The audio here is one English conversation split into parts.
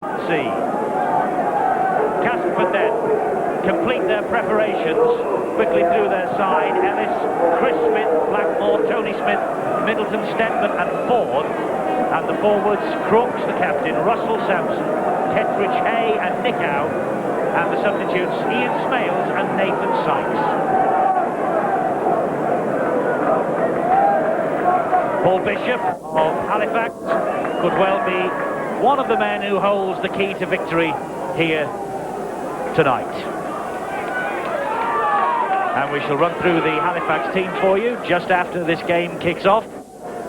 See. Castleford then complete their preparations quickly through their side. Ellis, Chris Smith, Blackmore, Tony Smith, Middleton, Stedman and Ford. And the forwards, Crooks, the captain, Russell Sampson, Kettridge, Hay and Nickow. And the substitutes, Ian Smales and Nathan Sykes. Paul Bishop of Halifax could well be one of the men who holds the key to victory here tonight. And we shall run through the Halifax team for you just after this game kicks off.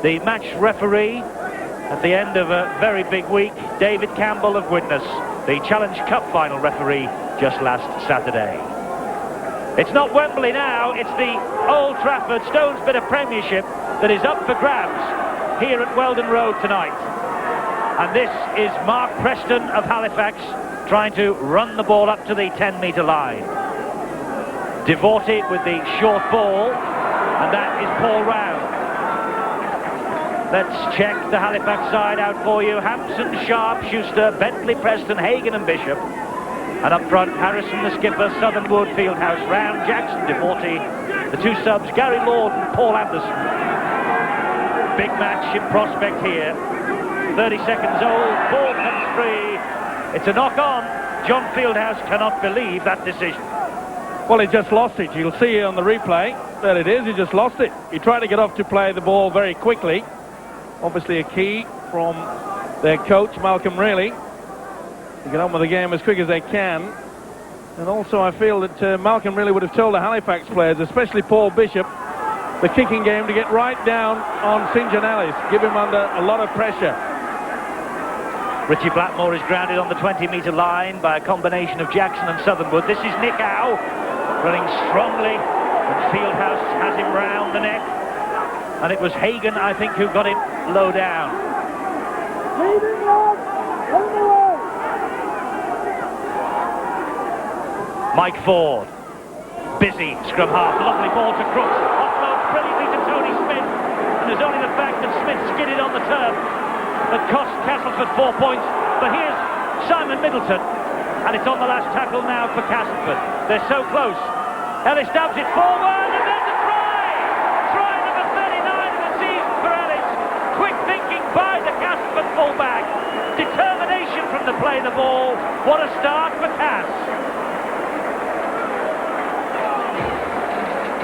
The match referee at the end of a very big week, David Campbell of Widnes, the Challenge Cup final referee just last Saturday. It's not Wembley now, it's the Old Trafford Stones bit of Premiership that is up for grabs here at Weldon Road tonight. And this is Mark Preston of Halifax trying to run the ball up to the 10-metre line. Devorty with the short ball, and that is Paul Round. Let's check the Halifax side out for you. Hampson, Sharp, Schuster, Bentley, Preston, Hagan and Bishop. And up front, Harrison, the skipper, Southernwood, Fieldhouse, Round, Jackson, Devorty. The two subs, Gary Lord and Paul Anderson. Big match in prospect here. 30 seconds old, ball comes free. It's a knock-on. John Fieldhouse cannot believe that decision. Well, he just lost it. You'll see on the replay that it is. He just lost it. He tried to get off to play the ball very quickly. Obviously a key from their coach, Malcolm Reilly, to get on with the game as quick as they can. And also I feel that Malcolm Reilly would have told the Halifax players, especially Paul Bishop, the kicking game, to get right down on St. John Ellis, give him under a lot of pressure. Richie Blackmore is grounded on the 20-metre line by a combination of Jackson and Southernwood. This is Nickow running strongly, and Fieldhouse has him round the neck. And it was Hagan, I think, who got him low down. Mike Ford, busy scrum half, lovely ball to Crooks, offloads brilliantly to Tony Smith, and there's only the fact that Smith skidded on the turf that cost Castleford 4 points. But here's Simon Middleton, and it's on the last tackle now for Castleford. They're so close. Ellis stabs it forward, and there's a try! Try number 39 of the season for Ellis. Quick thinking by the Castleford fullback. Determination from the play the ball. What a start for Cass.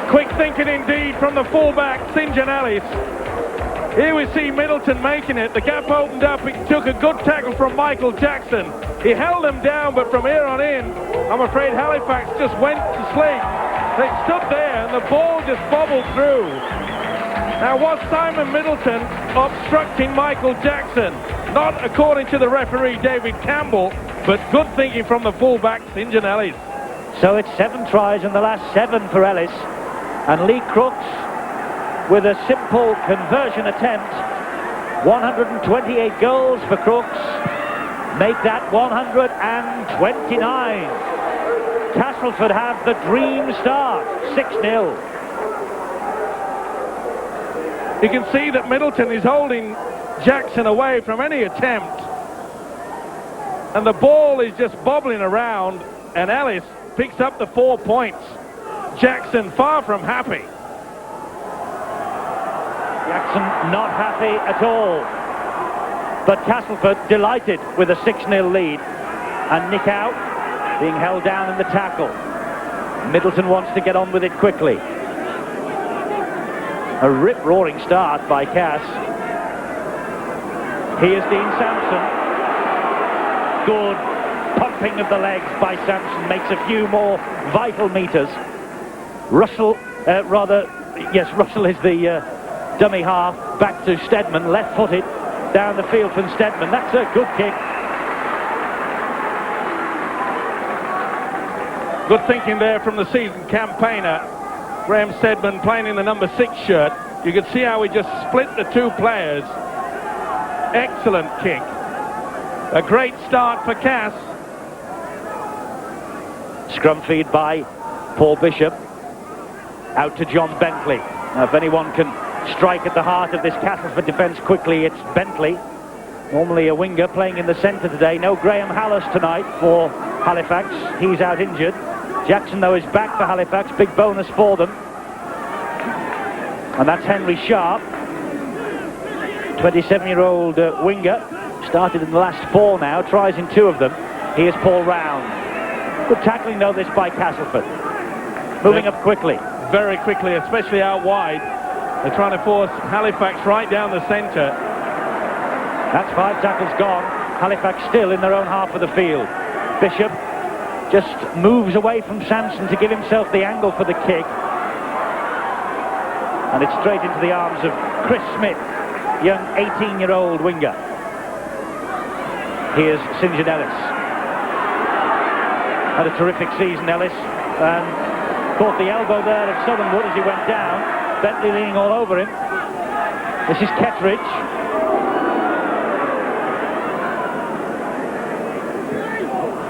Quick thinking indeed from the fullback, St. John Ellis. Here we see Middleton making it. The gap opened up. He took a good tackle from Michael Jackson. He held him down, but from here on in, I'm afraid Halifax just went to sleep. They stood there, and the ball just bobbled through. Now, was Simon Middleton obstructing Michael Jackson? Not according to the referee, David Campbell, but good thinking from the fullback, St. John Ellis. So it's 7 tries in the last 7 for Ellis. And Lee Crooks, with a simple conversion attempt, 128 goals for Crooks, make that 129. Castleford have the dream start, 6-0. You can see that Middleton is holding Jackson away from any attempt. And the ball is just bobbling around, and Ellis picks up the 4 points. Jackson far from happy. Jackson not happy at all. But Castleford delighted with a 6-0 lead. And Nickow being held down in the tackle. Middleton wants to get on with it quickly. A rip-roaring start by Cass. Here's Dean Sampson. Good pumping of the legs by Sampson makes a few more vital metres. Russell is the dummy half. Back to Stedman, left-footed down the field from Stedman. That's a good kick. Good thinking there from the season campaigner, Graham Stedman, playing in the number 6 shirt. You can see how he just split the two players. Excellent kick. A great start for Cass. Scrum feed by Paul Bishop. Out to John Bentley. Now, if anyone can strike at the heart of this Castleford defence quickly, it's Bentley. Normally a winger playing in the centre today. No Graham Hallis tonight for Halifax. He's out injured. Jackson, though, is back for Halifax. Big bonus for them. And that's Henry Sharp, 27-year-old winger. Started in the last 4 now. Tries in 2 of them. Here's Paul Round. Good tackling, though, this by Castleford. Moving up quickly. Very quickly, especially out wide. They're trying to force Halifax right down the centre. That's 5 tackles gone. Halifax still in their own half of the field. Bishop just moves away from Sampson to give himself the angle for the kick. And it's straight into the arms of Chris Smith, young 18-year-old winger. Here's St. John Ellis. Had a terrific season, Ellis. And caught the elbow there of Southernwood as he went down. Bentley leaning all over him. This is Kettridge.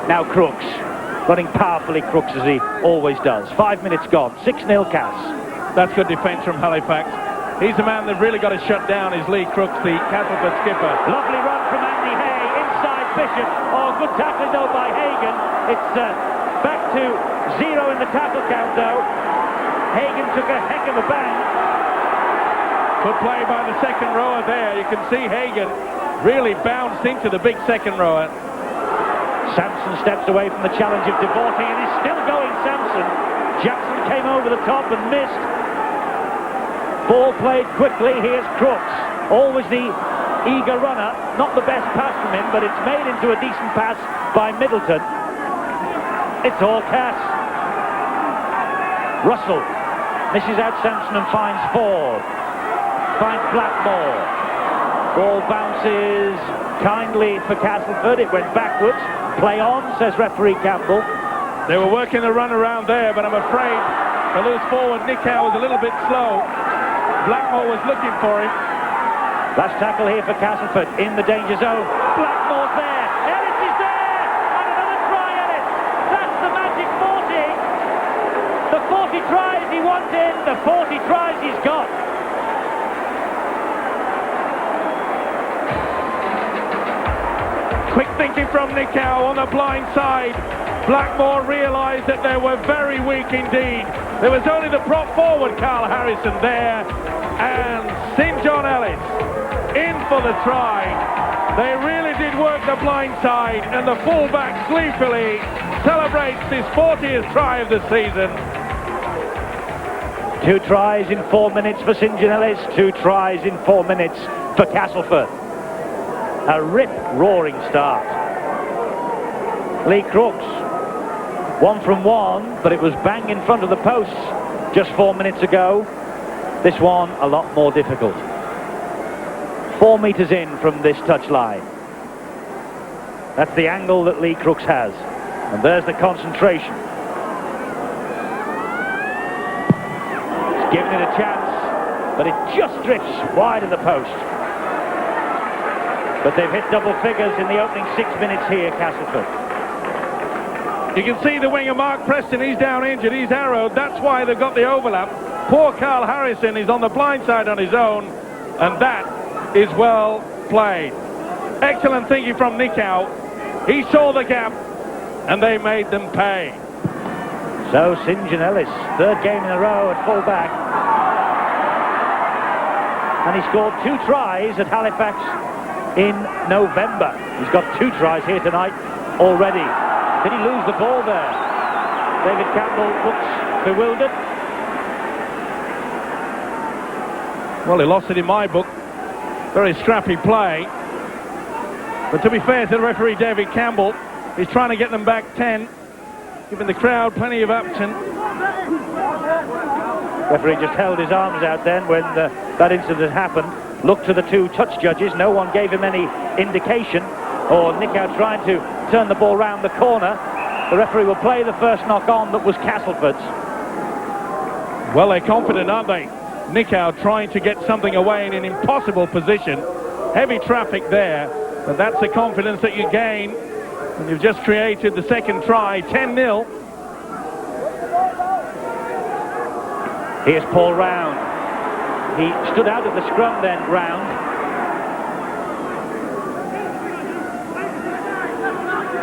Now Crooks, running powerfully, Crooks, as he always does. 5 minutes gone, 6-0 Cass. That's good defence from Halifax. He's the man they've really got to shut down, is Lee Crooks, the Castleford skipper. Lovely run from Andy Hay, inside Bishop. Oh, good tackling though by Hagan. It's back to 0 in the tackle count though. Hagan took a heck of a bang. Good play by the second rower there. You can see Hagan really bounced into the big second rower. Sampson steps away from the challenge of Devorty and he's still going, Sampson. Jackson came over the top and missed. Ball played quickly. Here's Crooks. Always the eager runner. Not the best pass from him, but it's made into a decent pass by Middleton. It's all Cass. Russell misses out Sampson and finds Ford. Finds Blackmore. Ball bounces kindly for Castleford. It went backwards. Play on, says referee Campbell. They were working the run around there, but I'm afraid the loose forward Nick Howe was a little bit slow. Blackmore was looking for him. Last tackle here for Castleford in the danger zone. Blackmore's there. Ellis is there. And another try, Ellis. That's the magic 40. The 40 tries he wanted. The 40 tries he's got. Quick thinking from Nick Howe on the blind side. Blackmore realised that they were very weak indeed. There was only the prop forward, Carl Harrison, there. And St. John Ellis in for the try. They really did work the blind side, and the fullback gleefully celebrates his 40th try of the season. 2 tries in 4 minutes for St. John Ellis. 2 tries in 4 minutes for Castleford. A rip-roaring start. Lee Crooks, 1 from 1, but it was bang in front of the posts just 4 minutes ago. This one a lot more difficult. 4 metres in from this touchline. That's the angle that Lee Crooks has. And there's the concentration. He's given it a chance, but it just drifts wide of the post. But they've hit double figures in the opening 6 minutes here, Castleford. You can see the winger Mark Preston, he's down injured, he's arrowed. That's why they've got the overlap. Poor Carl Harrison is on the blind side on his own, and that is well played. Excellent thinking from Nick Howe. He saw the gap, and they made them pay. So St. John Ellis, 3rd game in a row at full-back. And he scored 2 tries at Halifax in November. He's got 2 tries here tonight already. Did he lose the ball there? David Campbell looks bewildered. Well, he lost it in my book. Very scrappy play. But to be fair to the referee, David Campbell, he's trying to get them back 10, giving the crowd plenty of option. Referee just held his arms out then when that incident happened. Looked to the 2 touch judges. No one gave him any indication. Or Nick Howe trying to turn the ball round the corner. The referee will play the first knock on that was Castleford's. Well, they're confident, aren't they? Nick Howe trying to get something away in an impossible position. Heavy traffic there, but that's the confidence that you gain when you've just created the second try. 10-0. Here's Paul Round. He stood out of the scrum then, Round.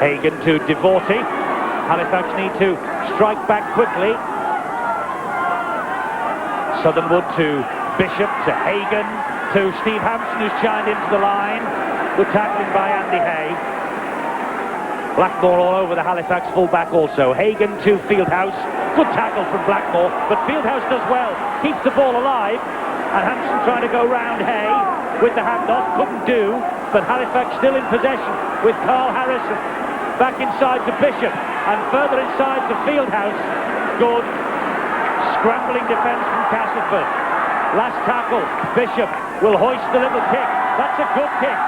Hagan to Devorty. Halifax need to strike back quickly. Southernwood to Bishop, to Hagan, to Steve Hampson, who's chimed into the line. Good tackling by Andy Hay. Blackmore all over the Halifax fullback also. Hagan to Fieldhouse. Good tackle from Blackmore, but Fieldhouse does well. Keeps the ball alive. And Hampson trying to go round Hay with the handoff. Couldn't do, but Halifax still in possession with Carl Harrison. Back inside to Bishop. And further inside to Fieldhouse. Good scrambling defence from Castleford. Last tackle. Bishop will hoist the little kick. That's a good kick.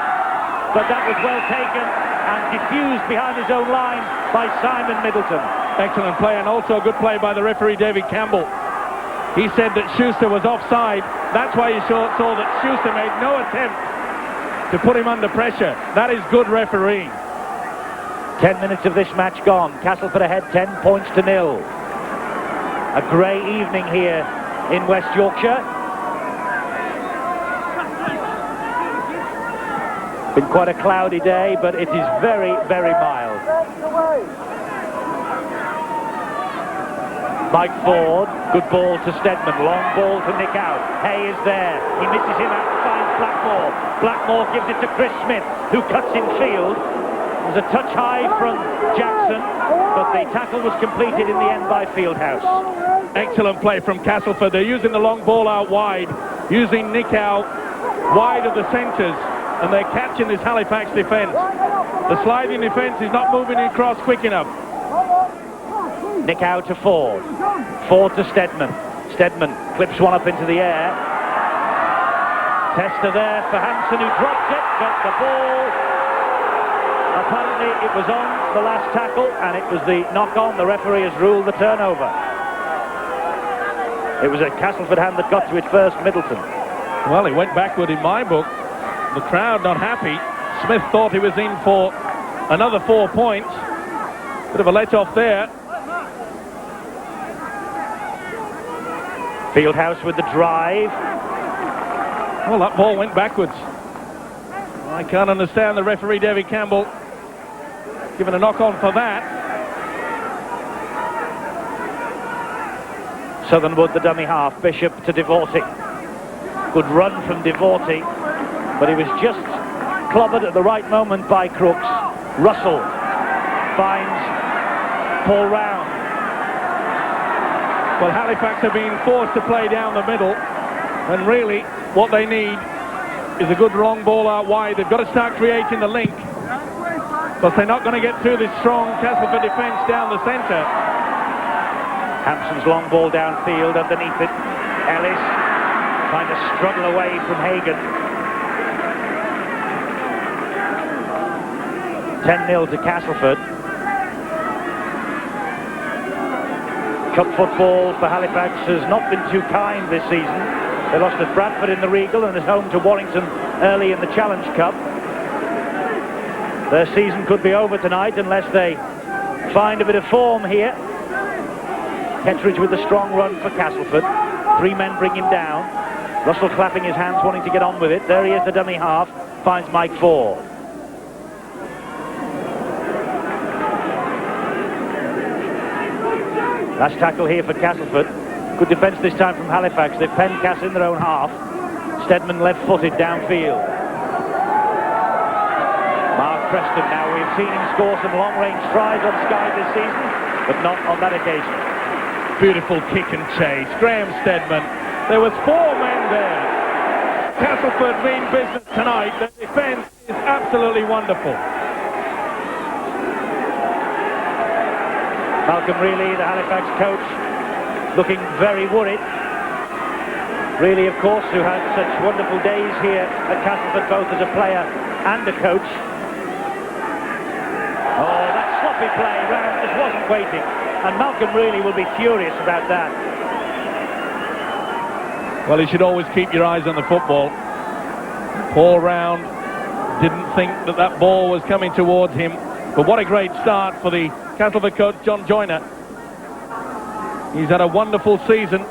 But that was well taken and diffused behind his own line by Simon Middleton. Excellent play, and also a good play by the referee, David Campbell. He said that Schuster was offside. That's why you saw that Schuster made no attempt to put him under pressure. That is good refereeing. 10 minutes of this match gone. Castleford ahead 10 points to 0. A grey evening here in West Yorkshire. Been quite a cloudy day, but it is very, very mild. Mike Ford, good ball to Stedman, long ball to Nick Out. Hay is there, he misses him out and finds Blackmore. Blackmore gives it to Chris Smith, who cuts in field. There's a touch high from Jackson, but the tackle was completed in the end by Fieldhouse. Excellent play from Castleford. They're using the long ball out wide, using Nick Out wide of the centres, and they're catching this Halifax defence. The sliding defence is not moving across quick enough. Nick Out to Ford. Ford to Stedman. Stedman clips one up into the air. Tester there for Hampson, who drops it, but the ball, apparently it was on the last tackle, and it was the knock-on. The referee has ruled the turnover. It was a Castleford hand that got to it first, Middleton. Well, he went backward in my book. The crowd not happy. Smith thought he was in for another 4 points. Bit of a let-off there. Fieldhouse with the drive. Well, that ball went backwards. I can't understand the referee, David Campbell, giving a knock-on for that. Southernwood, the dummy half. Bishop to Devorty. Good run from Devorty, but he was just clobbered at the right moment by Crooks. Russell finds Paul Round. Well, Halifax are being forced to play down the middle, and really what they need is a good long ball out wide. They've got to start creating the link, because they're not going to get through this strong Castleford defence down the centre. Hampson's long ball downfield, underneath it. Ellis trying to struggle away from Hagan. 10-0 to Castleford. Cup football for Halifax has not been too kind this season. They lost at Bradford in the Regal and is home to Warrington early in the Challenge Cup. Their season could be over tonight unless they find a bit of form here. Pettridge with the strong run for Castleford. 3 men bring him down. Russell clapping his hands, wanting to get on with it. There he is, the dummy half. Finds Mike Ford. Last tackle here for Castleford. Good defence this time from Halifax. They've penned Cass in their own half. Stedman left-footed downfield. Mark Preston now. We've seen him score some long-range tries on Sky this season, but not on that occasion. Beautiful kick and chase. Graham Stedman. There was 4 men there. Castleford mean business tonight. The defence is absolutely wonderful. Malcolm Reilly, the Halifax coach, looking very worried. Reilly, of course, who had such wonderful days here at Castleford, both as a player and a coach. Oh, that sloppy play. Round just wasn't waiting. And Malcolm Reilly will be furious about that. Well, you should always keep your eyes on the football. Paul Round didn't think that that ball was coming towards him. But what a great start for the Castleford coach, John Joyner. He's had a wonderful season.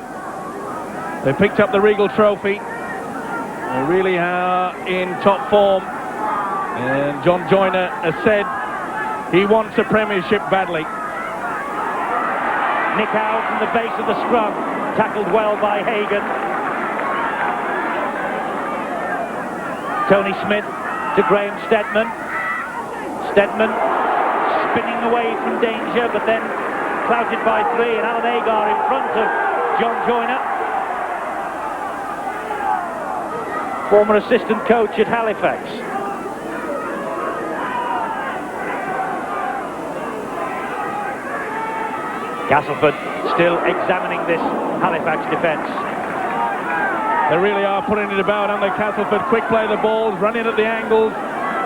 They picked up the Regal Trophy. They really are in top form. And John Joyner has said He wants a premiership badly. Nick Howe from the base of the scrum, tackled well by Hagan. Tony Smith to Graham Steadman. Steadman spinning away from danger, but then clouted by 3, and Alan Agar in front of John Joyner, former assistant coach at Halifax. Castleford still examining this Halifax defence. They really are putting it about on the Castleford. Quick play the balls, running at the angles.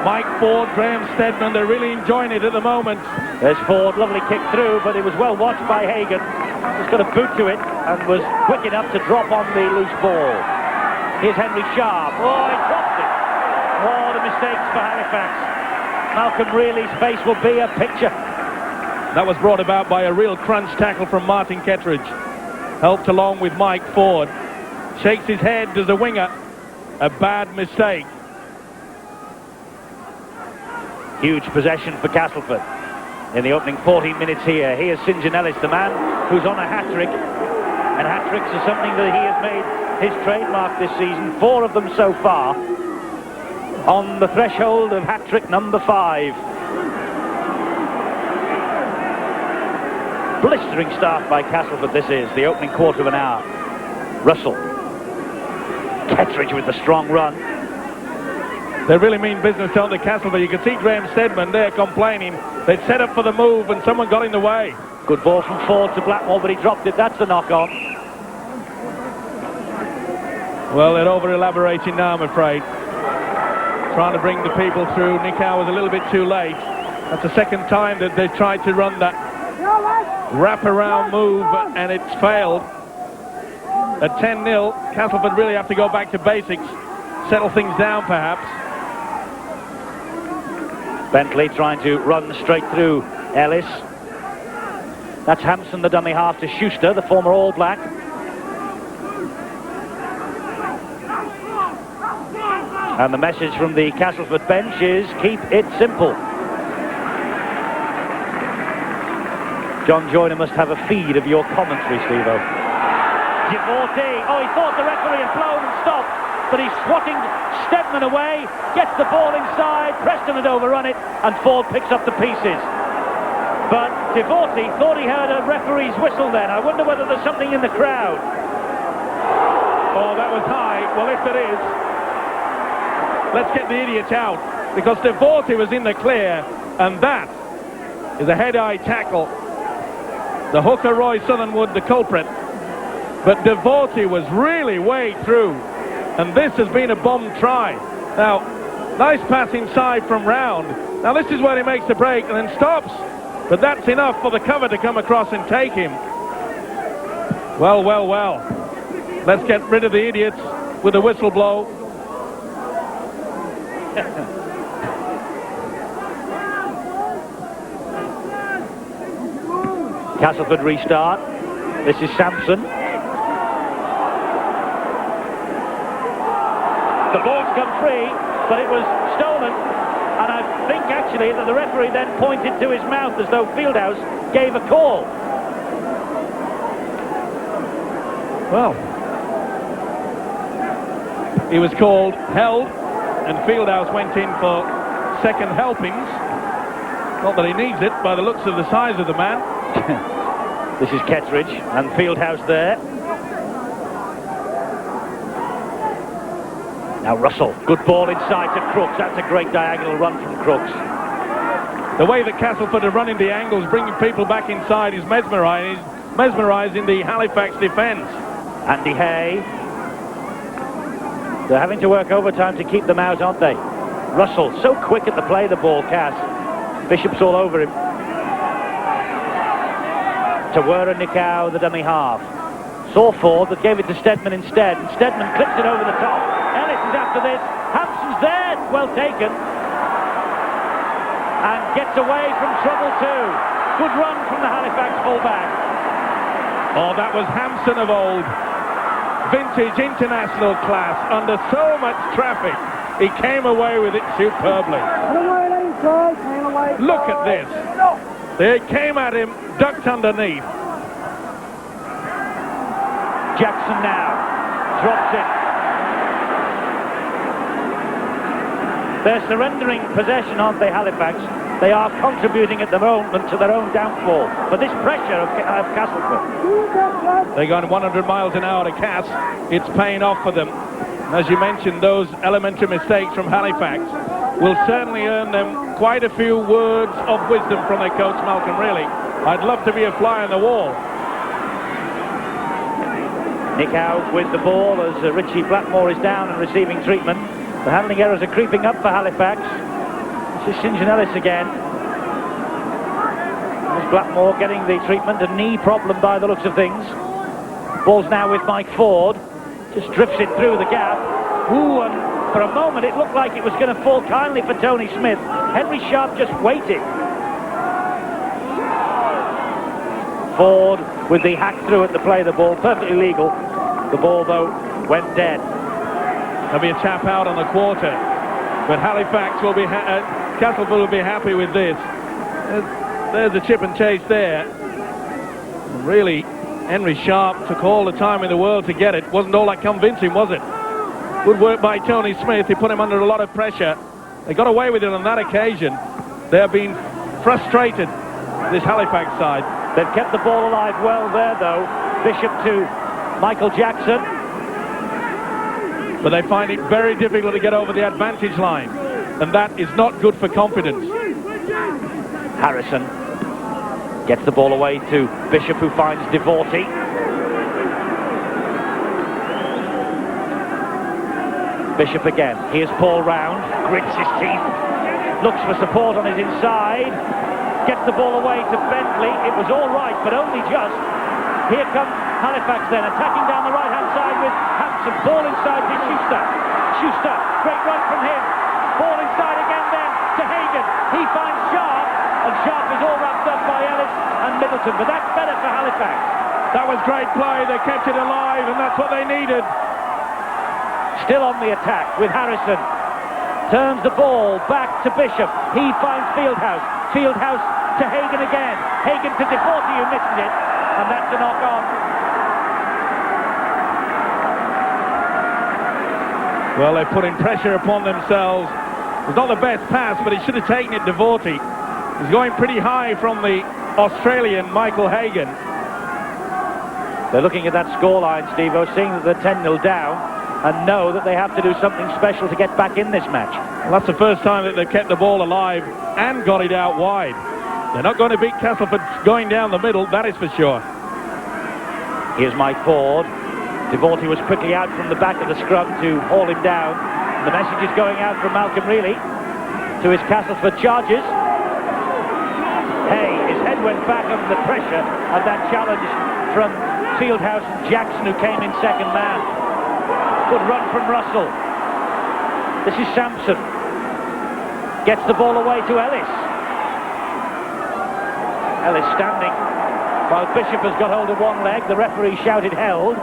Mike Ford, Graham Steadman, they're really enjoying it at the moment. There's Ford, lovely kick through, but it was well watched by Hagan. Just got a boot to it and was quick enough to drop on the loose ball. Here's Henry Sharp. Oh, he dropped it. Oh, the mistakes for Halifax. Malcolm Reilly's face will be a picture. That was brought about by a real crunch tackle from Martin Kettridge. Helped along with Mike Ford. Shakes his head, does a winger. A bad mistake. Huge possession for Castleford in the opening 14 minutes here. Here's St. John Ellis, the man who's on a hat-trick. And hat-tricks are something that he has made his trademark this season. 4 of them so far. On the threshold of hat-trick number 5. Blistering start by Castleford this is, the opening quarter of an hour. Russell. Kettridge with the strong run. They really mean business, don't they, Castleford? You can see Graham Steadman there complaining. They'd set up for the move and someone got in the way. Good ball from Ford to Blackmore, but he dropped it. That's the knock-on. Well, they're over-elaborating now, I'm afraid. Trying to bring the people through. Nick Howe was a little bit too late. That's the second time that they tried to run that wrap-around move, and it's failed. At 10-0, Castleford really have to go back to basics, settle things down, perhaps. Bentley trying to run straight through Ellis. That's Hampson, the dummy half, to Schuster, the former All Black. And the message from the Castleford bench is, keep it simple. John Joyner must have a feed of your commentary, Steve-O. Givorti, oh, he thought the referee had blown and stopped, but he's swatting Steadman away, gets the ball inside, Preston had overrun it, and Ford picks up the pieces. But Givorti thought he heard a referee's whistle then. I wonder whether there's something in the crowd. Oh, that was high. Well, if there is, let's get the idiot out, because Givorti was in the clear, and that is a head-eye tackle. The hooker, Roy Southernwood, the culprit. But Givorti was really way through. And this has been a bomb try. Now, nice pass inside from Round. Now, this is where he makes the break and then stops. But that's enough for the cover to come across and take him. Well, well, well. Let's get rid of the idiots with a whistle blow. Castleford restart. This is Sampson. The ball's come free, but it was stolen. And I think actually that the referee then pointed to his mouth as though Fieldhouse gave a call. Well, he was called, held, and Fieldhouse went in for second helpings. Not that he needs it by the looks of the size of the man. This is Kettridge and Fieldhouse there. Now Russell, good ball inside to Crooks. That's a great diagonal run from Crooks. The way that Castleford are running the angles, bringing people back inside is mesmerising the Halifax defence. Andy Hay. They're having to work overtime to keep them out, aren't they? Russell, so quick at the play, the ball, Cass. Bishop's all over him. Tawera Nikau, the dummy half. Saw Ford, but gave it to Steadman instead. And Steadman clips it over the top. Ellis is after this. Hampson's there. Well taken. And gets away from trouble too. Good run from the Halifax fullback. Oh, that was Hampson of old. Vintage international class. Under so much traffic, he came away with it superbly. Look at this. They came at him, ducked underneath. Jackson now drops it. They're surrendering possession, aren't they, Halifax? They are contributing at the moment to their own downfall. But this pressure of Castleford. They're going 100 miles an hour to Cass. It's paying off for them. As you mentioned, those elementary mistakes from Halifax will certainly earn them quite a few words of wisdom from their coach, Malcolm, really. I'd love to be a fly on the wall. Nick out with the ball as Richie Blackmore is down and receiving treatment. The handling errors are creeping up for Halifax. This is St. John Ellis again. There's Blackmore getting the treatment, a knee problem by the looks of things. Ball's now with Mike Ford. Just drifts it through the gap. Ooh, and for a moment it looked like it was going to fall kindly for Tony Smith. Henry Sharp just waited. Ford with the hack through at the play of the ball, perfectly legal. The ball, though, went dead. There'll be a tap out on the quarter, but Halifax will be, Castleford will be happy with this. There's a chip and chase there. Really, Henry Sharp took all the time in the world to get it. Wasn't all that convincing, was it? Good work by Tony Smith. He put him under a lot of pressure. They got away with it on that occasion. They're being frustrated, this Halifax side. They've kept the ball alive well there, though. Bishop to Michael Jackson. But they find it very difficult to get over the advantage line. And that is not good for confidence. Harrison gets the ball away to Bishop, who finds Devorty. Bishop again. Here's Paul Round. Grits his teeth. Looks for support on his inside. Gets the ball away to Bentley. It was all right, but only just. Here comes Halifax then, attacking down the right-hand side with Hampson. Ball inside to Schuster. Schuster, great run from him. Ball inside again then to Hagan. He finds Sharp, and Sharp is all wrapped up by Ellis and Middleton, but that's better for Halifax. That was great play. They kept it alive, and that's what they needed. Still on the attack with Harrison. Turns the ball back to Bishop. He finds Fieldhouse. Fieldhouse to Hagan again. Hagan to Devorty, who misses it. And that's a knock-on. Well, they're putting pressure upon themselves. It's not the best pass, but he should have taken it, Devorty. He's going pretty high from the Australian, Michael Hagan. They're looking at that scoreline, Steve-O, seeing that they're 10-0 down, and know that they have to do something special to get back in this match. Well, that's the first time that they've kept the ball alive and got it out wide. They're not going to beat Castleford going down the middle, that is for sure. Here's Mike Ford. Devorty was quickly out from the back of the scrum to haul him down. The message is going out from Malcolm Reilly to his Castleford charges. Hey, his head went back under the pressure of that challenge from Fieldhouse and Jackson, who came in second man. Good run from Russell. This is Sampson. Gets the ball away to Ellis. Ellis standing while Bishop has got hold of one leg. The referee shouted held.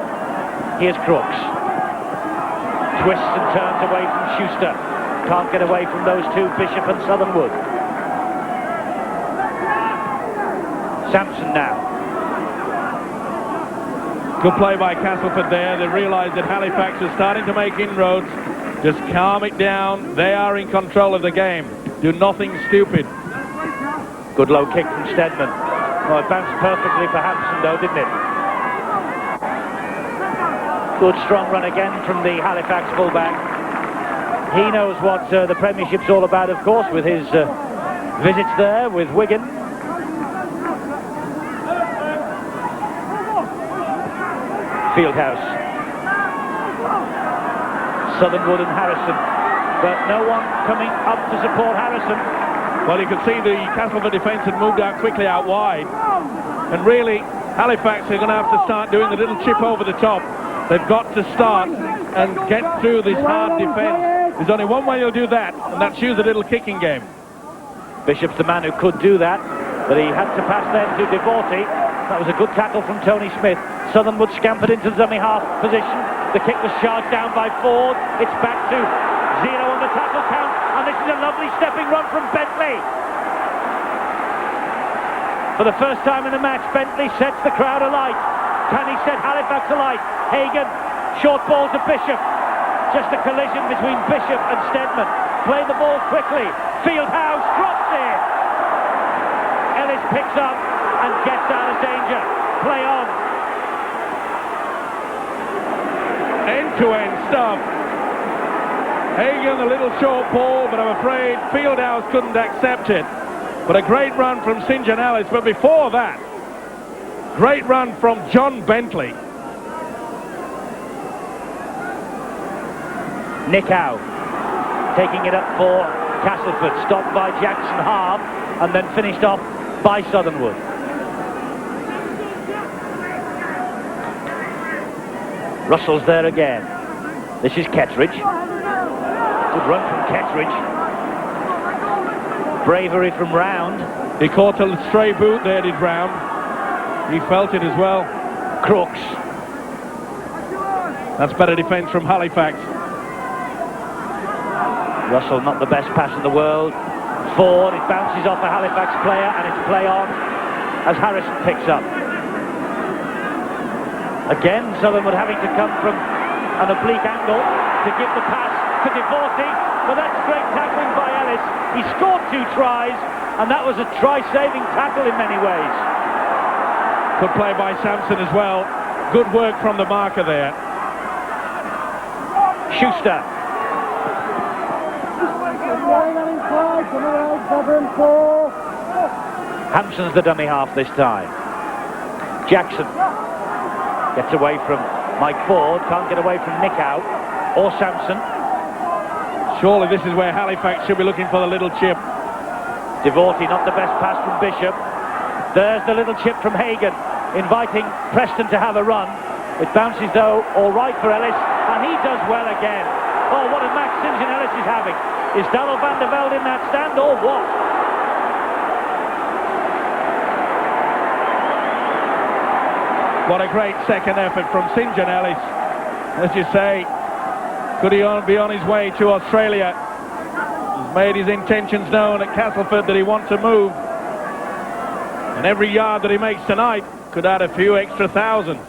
Here's Crooks. Twists and turns away from Schuster. Can't get away from those two, Bishop and Southernwood. Sampson now. Good play by Castleford there. They realise that Halifax is starting to make inroads. Just calm it down. They are in control of the game. Do nothing stupid. Good low kick from Stedman. Oh, it bounced perfectly for Hampson, though, didn't it? Good strong run again from the Halifax fullback. He knows what the Premiership's all about, of course, with his visits there with Wigan. Fieldhouse. Southernwood and Harrison. But no one coming up to support Harrison. Well, you can see the Castleford defence had moved out quickly out wide. And really, Halifax are going to have to start doing the little chip over the top. They've got to start and get through this hard defence. There's only one way you'll do that, and that's use a little kicking game. Bishop's the man who could do that, but he had to pass then to Devorty. That was a good tackle from Tony Smith. Southernwood scampered into the dummy half position. The kick was charged down by Ford. It's back to 0 on the tackle count, and this is a lovely stepping run from Bentley. For the first time in the match, Bentley sets the crowd alight. Can he set Halifax alight? Hagan, short ball to Bishop. Just a collision between Bishop and Stedman. Play the ball quickly. Fieldhouse drops it. Ellis picks up and gets out of danger. Play on. End-to-end stuff. Hagan, a little short ball, but I'm afraid Fieldhouse couldn't accept it. But a great run from St. John Ellis. But before that, great run from John Bentley. Nick Howe taking it up for Castleford. Stopped by Jackson Harb and then finished off by Southernwood. Russell's there again. This is Kettridge. Good run from Kettridge. Bravery from Round. He caught a stray boot there, did Round. He felt it as well. Crooks. That's better defence from Halifax. Russell, not the best pass in the world. Ford, it bounces off a Halifax player and it's play on as Harrison picks up. Again, Southernwood having to come from an oblique angle to give the pass to Devorty, but that's great tackling by Ellis. He scored 2 tries, and that was a try-saving tackle in many ways. Good play by Sampson as well. Good work from the marker there. Schuster. Hampson's the dummy half this time. Jackson gets away from Mike Ford, can't get away from Nick Howe or Sampson. Surely this is where Halifax should be looking for the little chip. Devorty, not the best pass from Bishop. There's the little chip from Hagan, inviting Preston to have a run. It bounces though all right for Ellis, and he does well again. Oh, what a match St. John Ellis is having. Is Donald van der Velde in that stand or what? What a great second effort from St. John Ellis. As you say, could he be on his way to Australia? He's made his intentions known at Castleford that he wants to move. And every yard that he makes tonight could add a few extra thousand.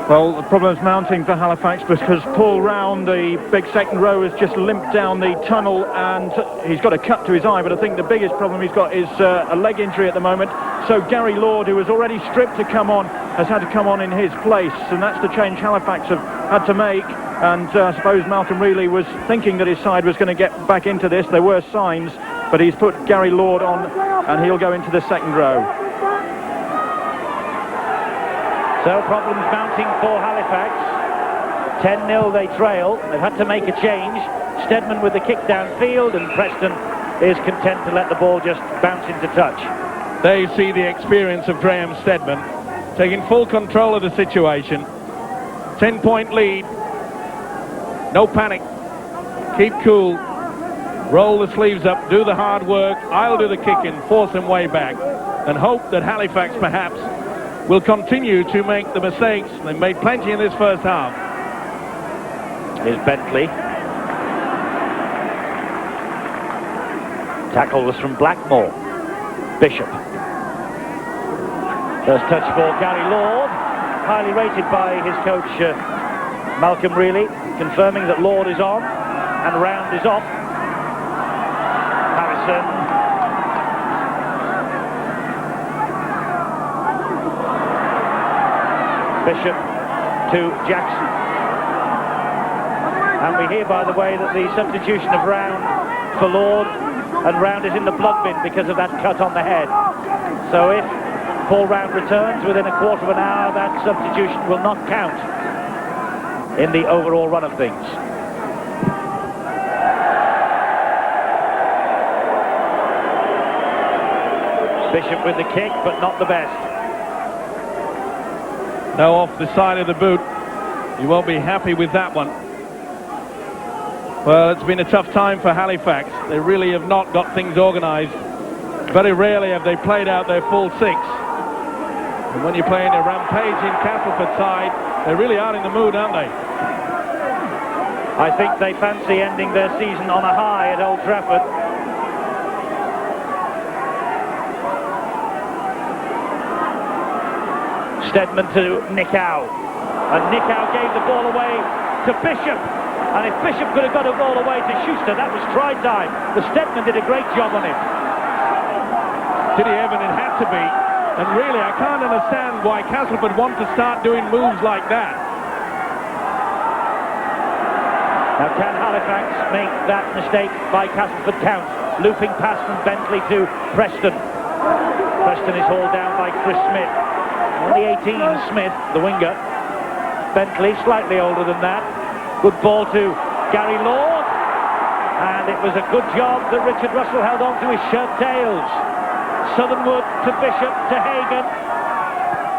Well, the problem's mounting for Halifax because Paul Round, the big second row, has just limped down the tunnel and he's got a cut to his eye, but I think the biggest problem he's got is a leg injury at the moment. So Gary Lord, who was already stripped to come on, has had to come on in his place, and that's the change Halifax have had to make. And I suppose Malcolm Reilly was thinking that his side was going to get back into this. There were signs, but he's put Gary Lord on and he'll go into the second row. So problems mounting for Halifax. 10-0 they trail. They've had to make a change. Stedman with the kick downfield, and Preston is content to let the ball just bounce into touch. There you see the experience of Graham Stedman, taking full control of the situation. 10-point lead. No panic. Keep cool. Roll the sleeves up. Do the hard work. I'll do the kicking. Force them way back. And hope that Halifax perhaps will continue to make the mistakes. They've made plenty in this first half. Here's Bentley. Tackle was from Blackmore. Bishop. First touch for Gary Lord. Highly rated by his coach Malcolm Reilly, confirming that Lord is on and Round is off. Harrison. Bishop to Jackson. And we hear, by the way, that the substitution of Round for Lord, and Round is in the blood bin because of that cut on the head. So if Paul Round returns within a quarter of an hour, that substitution will not count in the overall run of things. Bishop with the kick, but not the best. No, off the side of the boot. You won't be happy with that one. Well, it's been a tough time for Halifax. They really have not got things organised. Very rarely have they played out their full 6. And when you're playing a rampaging Castleford side, they really are in the mood, aren't they? I think they fancy ending their season on a high at Old Trafford. Stedman to Nicow. And Nicow gave the ball away to Bishop. And if Bishop could have got a ball away to Schuster, that was try time. The Stedman did a great job on him. Did he ever? It had to be. And really, I can't understand why Castleford want to start doing moves like that. Now, can Halifax make that mistake by Castleford count? Looping pass from Bentley to Preston. Preston is hauled down by Chris Smith. Only 18, Smith, the winger. Bentley, slightly older than that. Good ball to Gary Lord. And it was a good job that Richard Russell held on to his shirt tails. Southernwood to Bishop to Hagan.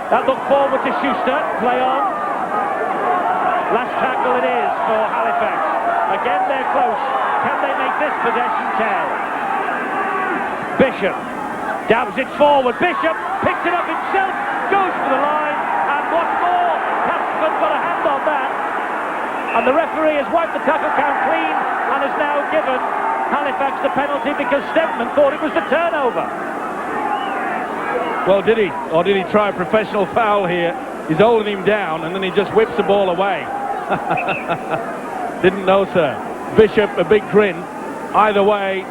That look forward to Schuster. Play on. Last tackle it is for Halifax. Again, they're close. Can they make this possession tell? Bishop dabs it forward. Bishop picks it up himself, goes to the line, and what's more, Castleford got a hand on that. And the referee has wiped the tackle count clean and has now given Halifax the penalty because Stedman thought it was the turnover. Well, did he? Or did he try a professional foul here? He's holding him down and then he just whips the ball away. Didn't know, sir. Bishop, a big grin. Either way,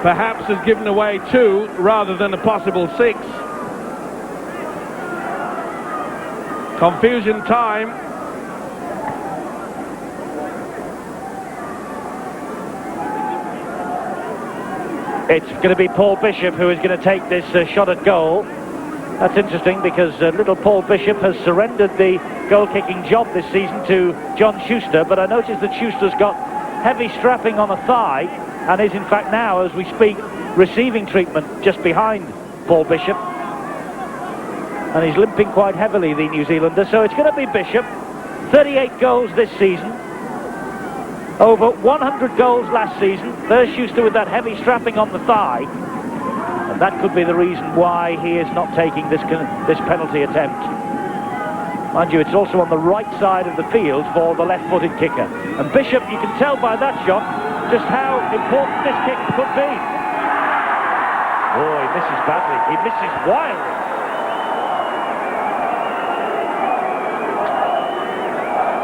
perhaps has given away 2 rather than a possible 6. Confusion time. It's going to be Paul Bishop who is going to take this shot at goal. That's interesting because little Paul Bishop has surrendered the goal-kicking job this season to John Schuster, but I noticed that Schuster's got heavy strapping on the thigh and is in fact now, as we speak, receiving treatment just behind Paul Bishop. And he's limping quite heavily, the New Zealander, so it's going to be Bishop. 38 goals this season. Over 100 goals last season. There's Schuster with that heavy strapping on the thigh. And that could be the reason why he is not taking this penalty attempt. Mind you, it's also on the right side of the field for the left-footed kicker. And Bishop, you can tell by that shot just how important this kick could be. Oh, he misses badly. He misses wildly.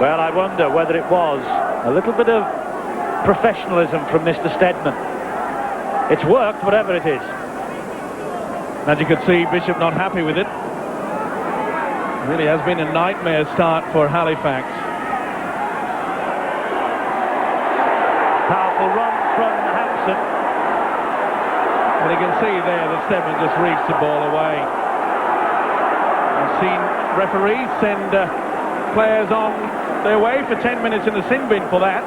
Well, I wonder whether it was a little bit of professionalism from Mr. Stedman. It's worked, whatever it is. As you could see, Bishop not happy with it. Really has been a nightmare start for Halifax. Powerful run from Hampson. And you can see there that Stedman just reached the ball away. I've seen referees send players on their way for 10 minutes in the sin bin for that.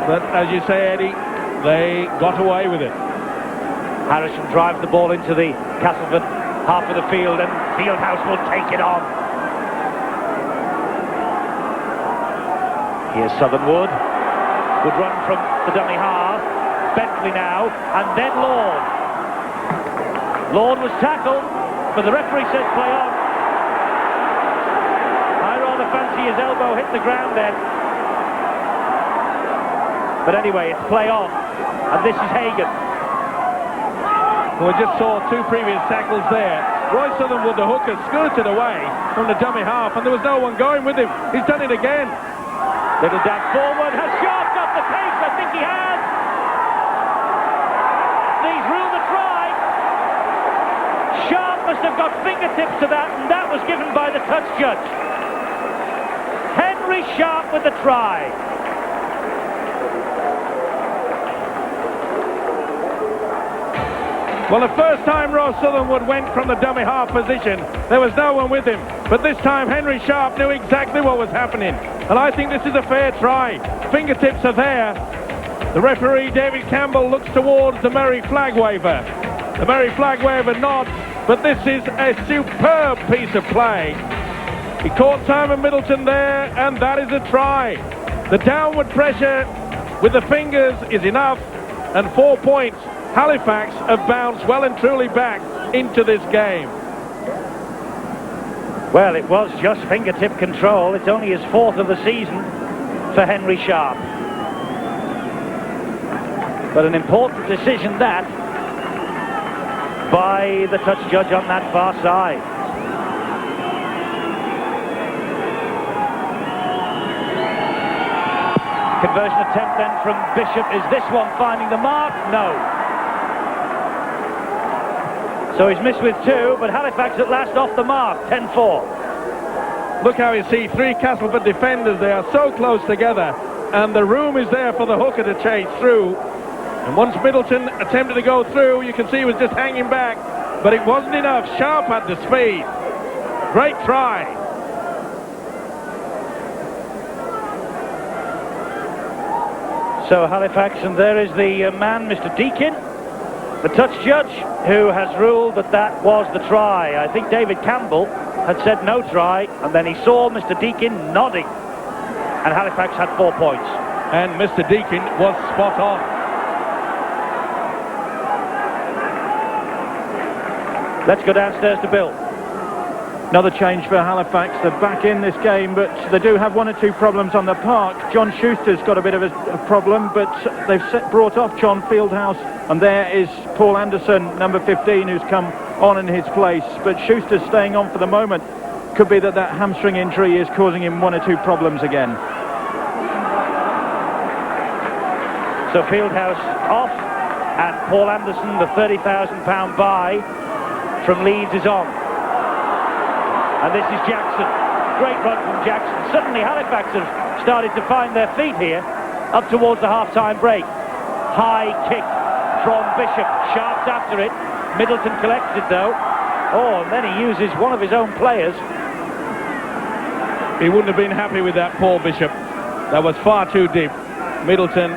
But as you say, Eddie, they got away with it. Harrison drives the ball into the Castleford half of the field and Fieldhouse will take it on. Here's Southernwood. Good run from the dummy half. Bentley now, and then Lord. Lord was tackled, but the referee says play on. I rather fancy his elbow hit the ground then. But anyway, it's play on, and this is Hagan. Well, we just saw 2 previous tackles there. Roy Southernwood, the hooker, skirted away from the dummy half, and there was no one going with him. He's done it again. Little dab forward. Has Sharp got the pace? I think he has. He's ruled a try. Sharp must have got fingertips to that, and that was given by the touch judge. Henry Sharp with the try. Well, the first time Ross Southernwood went from the dummy half position, there was no one with him. But this time, Henry Sharp knew exactly what was happening. And I think this is a fair try. Fingertips are there. The referee, David Campbell, looks towards the Merry flag waver. The Merry flag waver nods, but this is a superb piece of play. He caught Simon Middleton there, and that is a try. The downward pressure with the fingers is enough, and 4 points. Halifax have bounced well and truly back into this game. Well, it was just fingertip control. It's only his 4th of the season for Henry Sharp. But an important decision that by the touch judge on that far side. Conversion attempt then from Bishop. Is this one finding the mark? No. So he's missed with 2, but Halifax at last off the mark, 10-4. Look how you see 3 Castleford defenders. They are so close together, and the room is there for the hooker to chase through. And once Middleton attempted to go through, you can see he was just hanging back, but it wasn't enough. Sharp had the speed. Great try. So Halifax, and there is the man, Mr. Deakin, the touch judge, who has ruled that that was the try. I think David Campbell had said no try, and then he saw Mr. Deakin nodding, and Halifax had 4 points. And Mr. Deakin was spot on. Let's go downstairs to Bill. Another change for Halifax. They're back in this game, but they do have 1 or 2 problems on the park. John Schuster's got a bit of a problem, but they've brought off John Fieldhouse, and there is Paul Anderson, number 15, who's come on in his place. But Schuster's staying on for the moment. Could be that hamstring injury is causing him 1 or 2 problems again. So Fieldhouse off, and Paul Anderson, the £30,000 buy from Leeds, is on. And this is Jackson. Great run from Jackson. Suddenly Halifax have started to find their feet here up towards the half-time break. High kick from Bishop. Sharp's after it. Middleton collects it though. Oh, and then he uses one of his own players. He wouldn't have been happy with that, Paul Bishop. That was far too deep. Middleton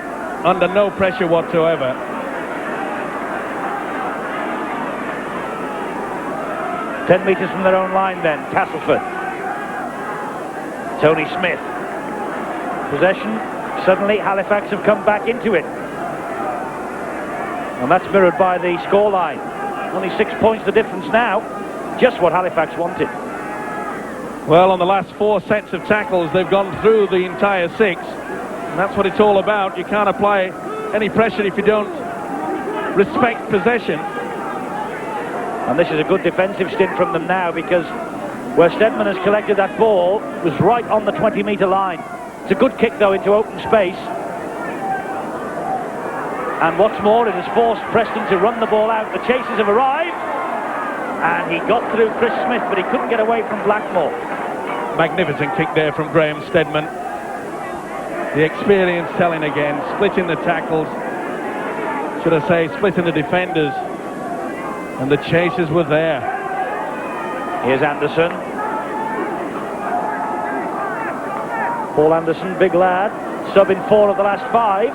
under no pressure whatsoever. Ten metres from their own line then, Castleford. Tony Smith. Possession. Suddenly Halifax have come back into it. And that's mirrored by the scoreline. Only 6 points the difference now. Just what Halifax wanted. Well, on the last 4 sets of tackles, they've gone through the entire 6. And that's what it's all about. You can't apply any pressure if you don't respect possession. And this is a good defensive stint from them now, because where Stedman has collected that ball was right on the 20-metre line. It's a good kick, though, into open space. And what's more, it has forced Preston to run the ball out. The chasers have arrived. And he got through Chris Smith, but he couldn't get away from Blackmore. Magnificent kick there from Graham Stedman. The experience telling again, splitting the tackles. Should I say, splitting the defenders. And the chasers were there. Here's Anderson. Paul Anderson, big lad. Sub in 4 of the last 5.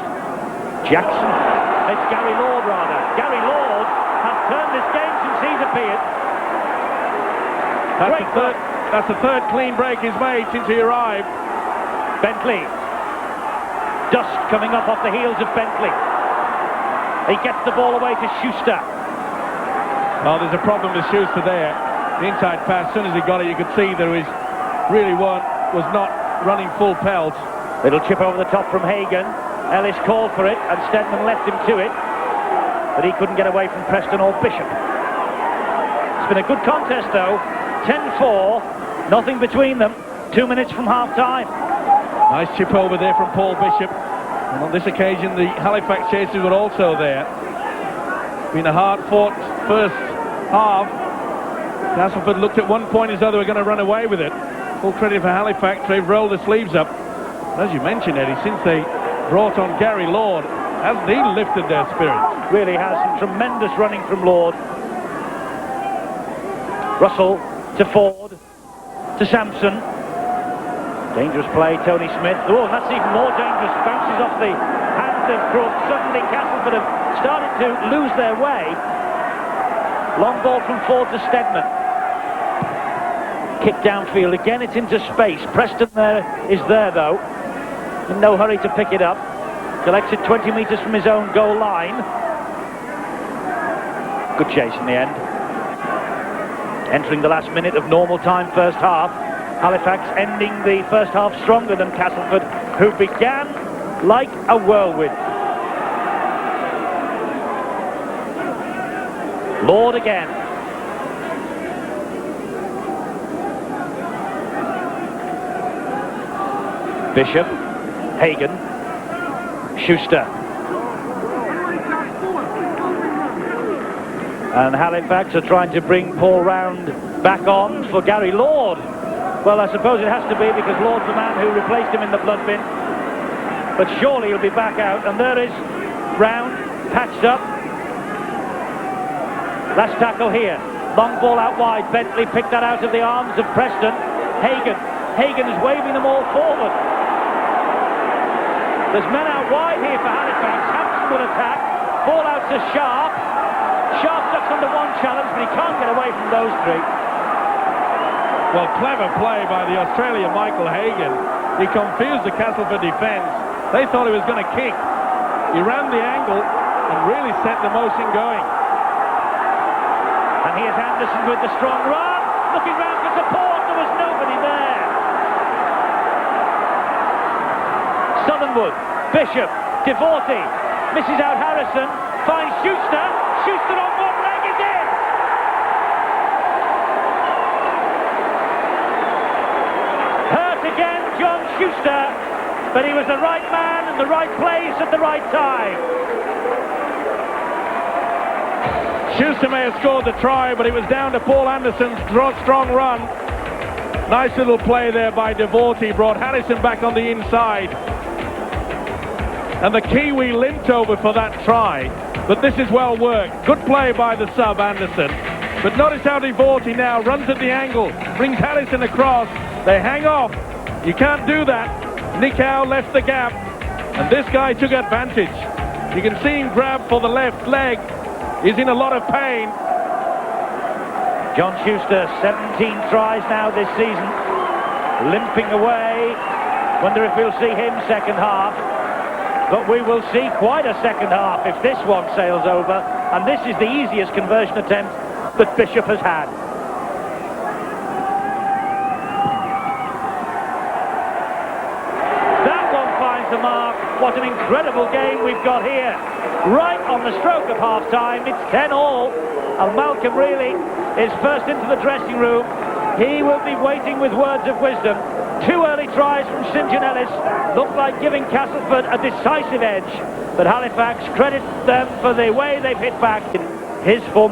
Jackson. It's Gary Lord, rather. Gary Lord has turned this game since he's appeared. That's the third clean break he's made since he arrived. Bentley. Dust coming up off the heels of Bentley. He gets the ball away to Schuster. Well, there's a problem with Schuster there. The inside pass, as soon as he got it, you could see there was was not running full pelt. Little chip over the top from Hagan. Ellis called for it, and Stedman left him to it. But he couldn't get away from Preston or Bishop. It's been a good contest, though. 10-4, nothing between them. 2 minutes from half-time. Nice chip over there from Paul Bishop. And on this occasion, the Halifax chasers were also there. Been a hard-fought first half. Castleford looked at one point as though they were going to run away with it. Full credit for Halifax. They've rolled the sleeves up. As you mentioned, Eddie, since they brought on Gary Lord, hasn't he lifted their spirits? Really has. Some tremendous running from Lord. Russell to Ford to Sampson. Dangerous play, Tony Smith. Oh, that's even more dangerous. Bounces off the hands of Crook. Suddenly Castleford have started to lose their way. Long ball from Ford to Stedman. Kick downfield. Again, it's into space. Preston is there, though. In no hurry to pick it up. Collects it 20 metres from his own goal line. Good chase in the end. Entering the last minute of normal time first half. Halifax ending the first half stronger than Castleford, who began like a whirlwind. Lord again. Bishop. Hagan. Schuster. And Halifax are trying to bring Paul Round back on for Gary Lord. Well, I suppose it has to be because Lord's the man who replaced him in the blood bin. But surely he'll be back out. And there is Round, patched up. Last tackle here. Long ball out wide. Bentley picked that out of the arms of Preston. Hagan is waving them all forward. There's men out wide here for Halifax. Hampson will attack. Ball out to Sharp. Sharp ducks under one challenge, but he can't get away from those three. Well, clever play by the Australian Michael Hagan. He confused the Castleford defence. They thought he was going to kick. He ran the angle and really set the motion going. And here's Anderson with the strong run. Looking round for support. There was nobody there. Southernwood, Bishop, Devorty, misses out Harrison, finds Schuster. Schuster on one leg is in. Hurt again, John Schuster, but he was the right man in the right place at the right time. Schuster may have scored the try, but it was down to Paul Anderson's strong run. Nice little play there by Devorty, brought Harrison back on the inside. And the Kiwi limped over for that try, but this is well worked. Good play by the sub, Anderson. But notice how Devorty now runs at the angle, brings Harrison across. They hang off. You can't do that. Nick Howe left the gap, and this guy took advantage. You can see him grab for the left leg. He's in a lot of pain. John Schuster, 17 tries now this season, limping away. Wonder if we'll see him second half. But we will see quite a second half if this one sails over. And this is the easiest conversion attempt that Bishop has had. That one finds the mark. What an incredible game we've got here. Right on the stroke of half-time, it's 10-all. And Malcolm really is first into the dressing room. He will be waiting with words of wisdom. Two early tries from St John Ellis looked like giving Castleford a decisive edge. But Halifax credits them for the way they've hit back. His former